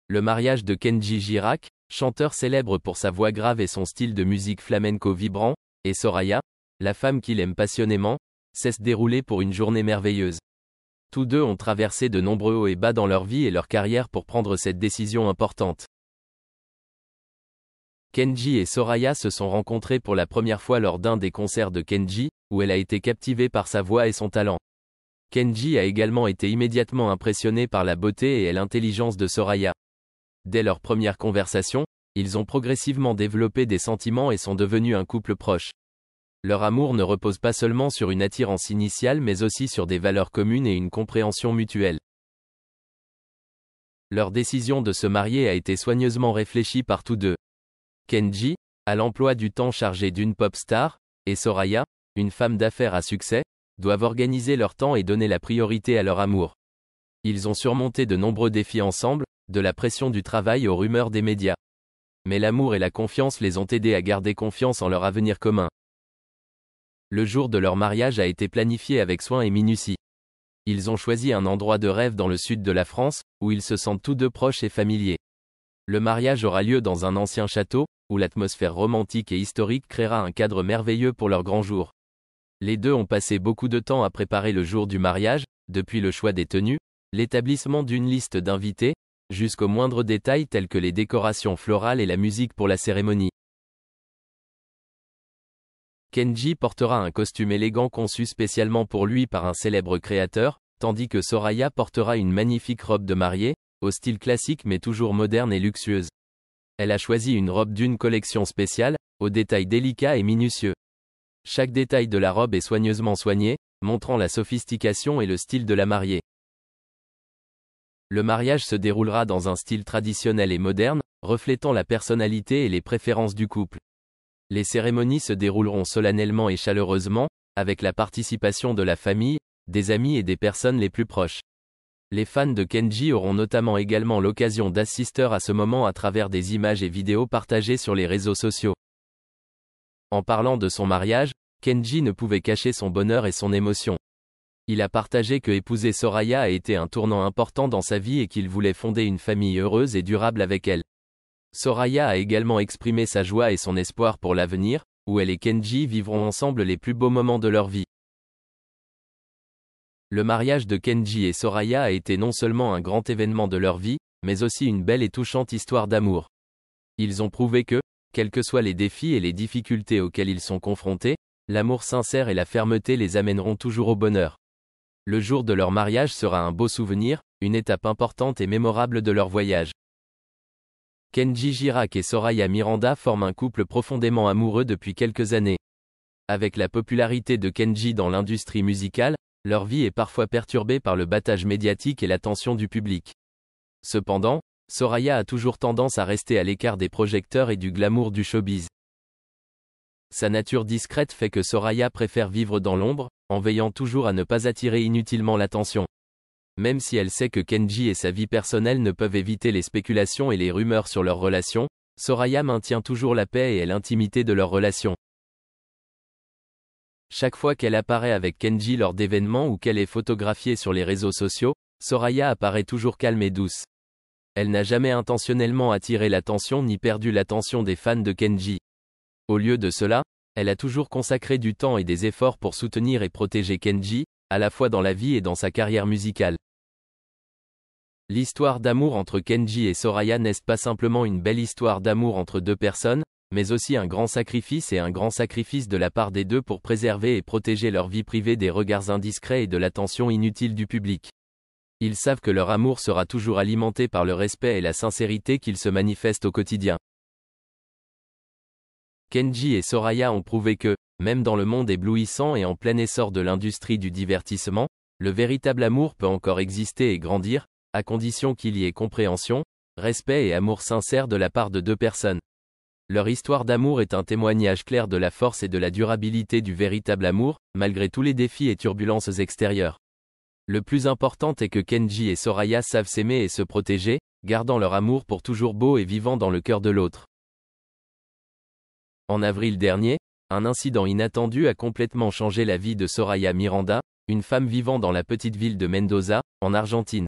Le mariage de Kenji Girac, chanteur célèbre pour sa voix grave et son style de musique flamenco vibrant, et Soraya, la femme qu'il aime passionnément, s'est déroulé pour une journée merveilleuse. Tous deux ont traversé de nombreux hauts et bas dans leur vie et leur carrière pour prendre cette décision importante. Kenji et Soraya se sont rencontrés pour la première fois lors d'un des concerts de Kenji, où elle a été captivée par sa voix et son talent. Kenji a également été immédiatement impressionné par la beauté et l'intelligence de Soraya. Dès leur première conversation, ils ont progressivement développé des sentiments et sont devenus un couple proche. Leur amour ne repose pas seulement sur une attirance initiale mais aussi sur des valeurs communes et une compréhension mutuelle. Leur décision de se marier a été soigneusement réfléchie par tous deux. Kenji, à l'emploi du temps chargé d'une pop star, et Soraya, une femme d'affaires à succès, doivent organiser leur temps et donner la priorité à leur amour. Ils ont surmonté de nombreux défis ensemble, de la pression du travail aux rumeurs des médias. Mais l'amour et la confiance les ont aidés à garder confiance en leur avenir commun. Le jour de leur mariage a été planifié avec soin et minutie. Ils ont choisi un endroit de rêve dans le sud de la France, où ils se sentent tous deux proches et familiers. Le mariage aura lieu dans un ancien château, où l'atmosphère romantique et historique créera un cadre merveilleux pour leur grand jour. Les deux ont passé beaucoup de temps à préparer le jour du mariage, depuis le choix des tenues, l'établissement d'une liste d'invités, jusqu'aux moindres détails tels que les décorations florales et la musique pour la cérémonie. Kenji portera un costume élégant conçu spécialement pour lui par un célèbre créateur, tandis que Soraya portera une magnifique robe de mariée, au style classique mais toujours moderne et luxueuse. Elle a choisi une robe d'une collection spéciale, aux détails délicats et minutieux. Chaque détail de la robe est soigneusement soigné, montrant la sophistication et le style de la mariée. Le mariage se déroulera dans un style traditionnel et moderne, reflétant la personnalité et les préférences du couple. Les cérémonies se dérouleront solennellement et chaleureusement, avec la participation de la famille, des amis et des personnes les plus proches. Les fans de Kenji auront notamment également l'occasion d'assister à ce moment à travers des images et vidéos partagées sur les réseaux sociaux. En parlant de son mariage, Kenji ne pouvait cacher son bonheur et son émotion. Il a partagé que épouser Soraya a été un tournant important dans sa vie et qu'il voulait fonder une famille heureuse et durable avec elle. Soraya a également exprimé sa joie et son espoir pour l'avenir, où elle et Kenji vivront ensemble les plus beaux moments de leur vie. Le mariage de Kenji et Soraya a été non seulement un grand événement de leur vie, mais aussi une belle et touchante histoire d'amour. Ils ont prouvé que, quels que soient les défis et les difficultés auxquels ils sont confrontés, l'amour sincère et la fermeté les amèneront toujours au bonheur. Le jour de leur mariage sera un beau souvenir, une étape importante et mémorable de leur voyage. Kenji Girac et Soraya Miranda forment un couple profondément amoureux depuis quelques années. Avec la popularité de Kenji dans l'industrie musicale, leur vie est parfois perturbée par le battage médiatique et l'attention du public. Cependant, Soraya a toujours tendance à rester à l'écart des projecteurs et du glamour du showbiz. Sa nature discrète fait que Soraya préfère vivre dans l'ombre, en veillant toujours à ne pas attirer inutilement l'attention. Même si elle sait que Kenji et sa vie personnelle ne peuvent éviter les spéculations et les rumeurs sur leur relation, Soraya maintient toujours la paix et l'intimité de leur relation. Chaque fois qu'elle apparaît avec Kenji lors d'événements ou qu'elle est photographiée sur les réseaux sociaux, Soraya apparaît toujours calme et douce. Elle n'a jamais intentionnellement attiré l'attention ni perdu l'attention des fans de Kenji. Au lieu de cela, elle a toujours consacré du temps et des efforts pour soutenir et protéger Kenji, à la fois dans la vie et dans sa carrière musicale. L'histoire d'amour entre Kenji et Soraya n'est pas simplement une belle histoire d'amour entre deux personnes, mais aussi un grand sacrifice de la part des deux pour préserver et protéger leur vie privée des regards indiscrets et de l'attention inutile du public. Ils savent que leur amour sera toujours alimenté par le respect et la sincérité qu'ils se manifestent au quotidien. Kenji et Soraya ont prouvé que, même dans le monde éblouissant et en plein essor de l'industrie du divertissement, le véritable amour peut encore exister et grandir, à condition qu'il y ait compréhension, respect et amour sincère de la part de deux personnes. Leur histoire d'amour est un témoignage clair de la force et de la durabilité du véritable amour, malgré tous les défis et turbulences extérieures. Le plus important est que Kenji et Soraya savent s'aimer et se protéger, gardant leur amour pour toujours beau et vivant dans le cœur de l'autre. En avril dernier, un incident inattendu a complètement changé la vie de Soraya Miranda, une femme vivant dans la petite ville de Mendoza, en Argentine.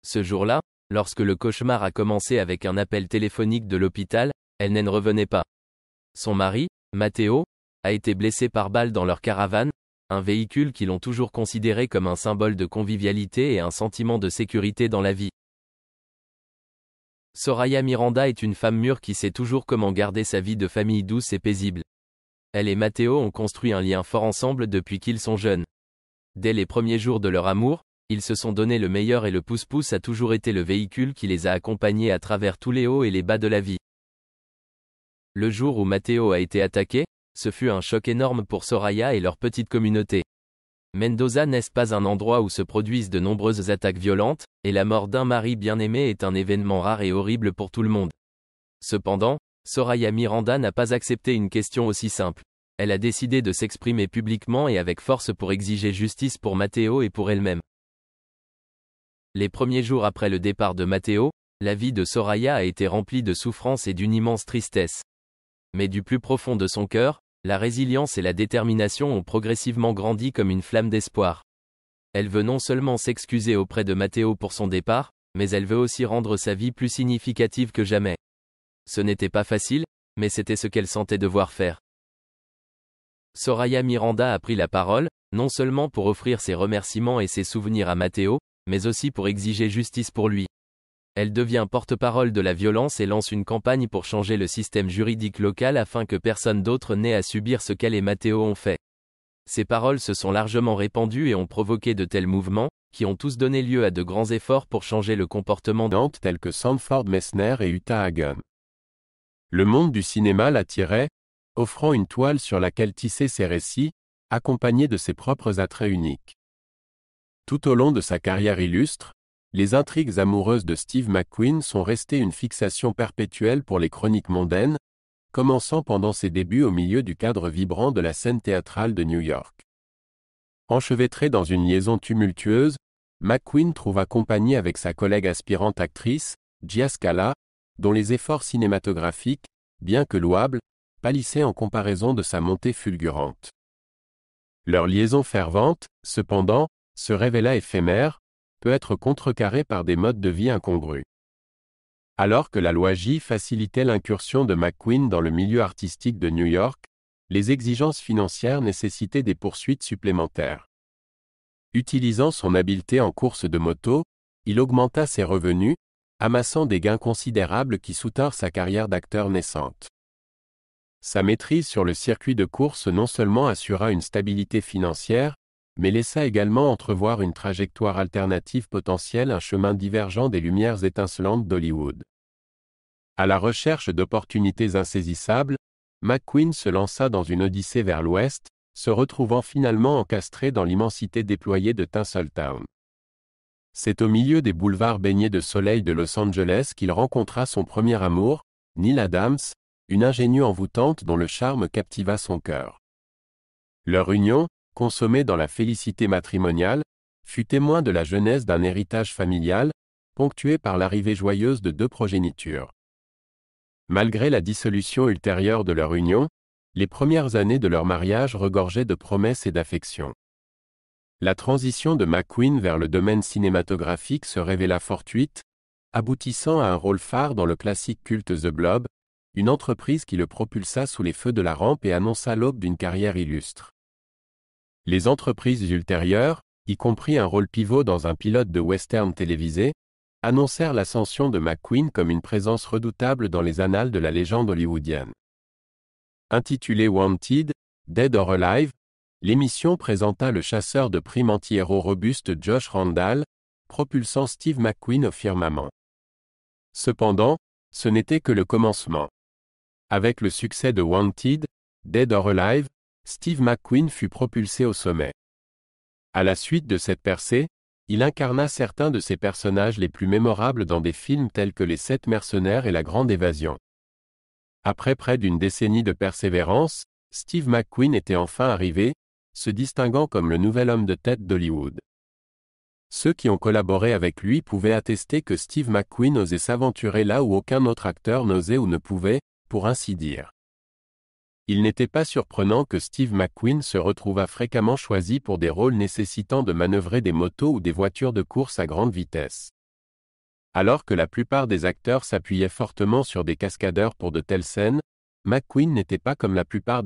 Ce jour-là, Lorsque le cauchemar a commencé avec un appel téléphonique de l'hôpital, elle n'en revenait pas. Son mari, Matteo, a été blessé par balle dans leur caravane, un véhicule qu'ils ont toujours considéré comme un symbole de convivialité et un sentiment de sécurité dans la vie. Soraya Miranda est une femme mûre qui sait toujours comment garder sa vie de famille douce et paisible. Elle et Matteo ont construit un lien fort ensemble depuis qu'ils sont jeunes. Dès les premiers jours de leur amour, ils se sont donné le meilleur et le pouce-pouce a toujours été le véhicule qui les a accompagnés à travers tous les hauts et les bas de la vie. Le jour où Matteo a été attaqué, ce fut un choc énorme pour Soraya et leur petite communauté. Mendoza n'est pas un endroit où se produisent de nombreuses attaques violentes, et la mort d'un mari bien-aimé est un événement rare et horrible pour tout le monde. Cependant, Soraya Miranda n'a pas accepté une question aussi simple. Elle a décidé de s'exprimer publiquement et avec force pour exiger justice pour Matteo et pour elle-même. Les premiers jours après le départ de Matteo, la vie de Soraya a été remplie de souffrance et d'une immense tristesse. Mais du plus profond de son cœur, la résilience et la détermination ont progressivement grandi comme une flamme d'espoir. Elle veut non seulement s'excuser auprès de Matteo pour son départ, mais elle veut aussi rendre sa vie plus significative que jamais. Ce n'était pas facile, mais c'était ce qu'elle sentait devoir faire. Soraya Miranda a pris la parole, non seulement pour offrir ses remerciements et ses souvenirs à Matteo, mais aussi pour exiger justice pour lui. Elle devient porte-parole de la violence et lance une campagne pour changer le système juridique local afin que personne d'autre n'ait à subir ce qu'elle et Matteo ont fait. Ces paroles se sont largement répandues et ont provoqué de tels mouvements, qui ont tous donné lieu à de grands efforts pour changer le comportement Nantes tels que Sanford Meisner et Uta Hagen. Le monde du cinéma l'attirait, offrant une toile sur laquelle tisser ses récits, accompagnée de ses propres attraits uniques. Tout au long de sa carrière illustre, les intrigues amoureuses de Steve McQueen sont restées une fixation perpétuelle pour les chroniques mondaines, commençant pendant ses débuts au milieu du cadre vibrant de la scène théâtrale de New York. Enchevêtré dans une liaison tumultueuse, McQueen trouva compagnie avec sa collègue aspirante actrice, Gia Scala, dont les efforts cinématographiques, bien que louables, pâlissaient en comparaison de sa montée fulgurante. Leur liaison fervente, cependant, se révéla éphémère, peut être contrecarrée par des modes de vie incongrus. Alors que la loi J facilitait l'incursion de McQueen dans le milieu artistique de New York, les exigences financières nécessitaient des poursuites supplémentaires. Utilisant son habileté en course de moto, il augmenta ses revenus, amassant des gains considérables qui soutinrent sa carrière d'acteur naissante. Sa maîtrise sur le circuit de course non seulement assura une stabilité financière, mais laissa également entrevoir une trajectoire alternative potentielle, un chemin divergent des lumières étincelantes d'Hollywood. À la recherche d'opportunités insaisissables, McQueen se lança dans une odyssée vers l'ouest, se retrouvant finalement encastré dans l'immensité déployée de Tinseltown. C'est au milieu des boulevards baignés de soleil de Los Angeles qu'il rencontra son premier amour, Neil Adams, une ingénue envoûtante dont le charme captiva son cœur. Leur union, consommée dans la félicité matrimoniale, fut témoin de la jeunesse d'un héritage familial, ponctué par l'arrivée joyeuse de deux progénitures. Malgré la dissolution ultérieure de leur union, les premières années de leur mariage regorgeaient de promesses et d'affection. La transition de McQueen vers le domaine cinématographique se révéla fortuite, aboutissant à un rôle phare dans le classique culte The Blob, une entreprise qui le propulsa sous les feux de la rampe et annonça l'aube d'une carrière illustre. Les entreprises ultérieures, y compris un rôle pivot dans un pilote de western télévisé, annoncèrent l'ascension de McQueen comme une présence redoutable dans les annales de la légende hollywoodienne. Intitulée Wanted, Dead or Alive, l'émission présenta le chasseur de primes anti-héros robuste Josh Randall, propulsant Steve McQueen au firmament. Cependant, ce n'était que le commencement. Avec le succès de Wanted, Dead or Alive, Steve McQueen fut propulsé au sommet. À la suite de cette percée, il incarna certains de ses personnages les plus mémorables dans des films tels que Les 7 mercenaires et La Grande Évasion. Après près d'une décennie de persévérance, Steve McQueen était enfin arrivé, se distinguant comme le nouvel homme de tête d'Hollywood. Ceux qui ont collaboré avec lui pouvaient attester que Steve McQueen osait s'aventurer là où aucun autre acteur n'osait ou ne pouvait, pour ainsi dire. Il n'était pas surprenant que Steve McQueen se retrouvât fréquemment choisi pour des rôles nécessitant de manœuvrer des motos ou des voitures de course à grande vitesse. Alors que la plupart des acteurs s'appuyaient fortement sur des cascadeurs pour de telles scènes, McQueen n'était pas comme la plupart